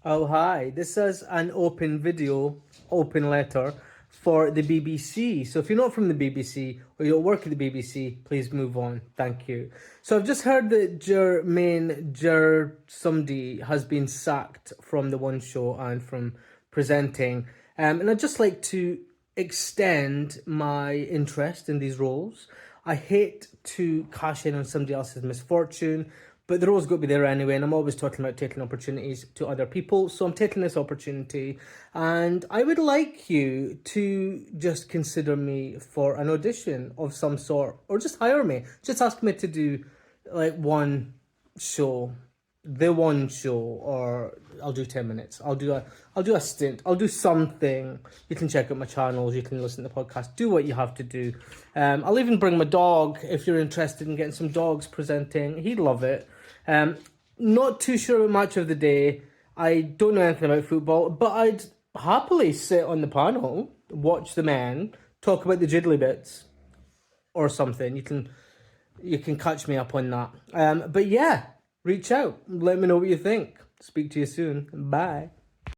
Oh, hi. This is an open video, open letter for the BBC. So if you're not from the BBC or you don't work at the BBC, please move on. Thank you. So I've just heard that somebody has been sacked from the One Show and from presenting. And I'd just like to extend my interest in these roles. I hate to cash in on somebody else's misfortune, but the role's got to be there anyway, and I'm always talking about taking opportunities to other people, so I'm taking this opportunity, and I would like you to just consider me for an audition of some sort, or just hire me. Just ask me to do, like, one show, the one show, or I'll do 10 minutes. I'll do a stint. I'll do something. You can check out my channels. You can listen to the podcast. Do what you have to do. I'll even bring my dog if you're interested in getting some dogs presenting. He'd love it. Not too sure about match of the day. I don't know anything about football, but I'd happily sit on the panel, watch the men, talk about the jiddly bits or something. You can catch me up on that. But yeah, reach out. Let me know what you think. Speak to you soon. Bye.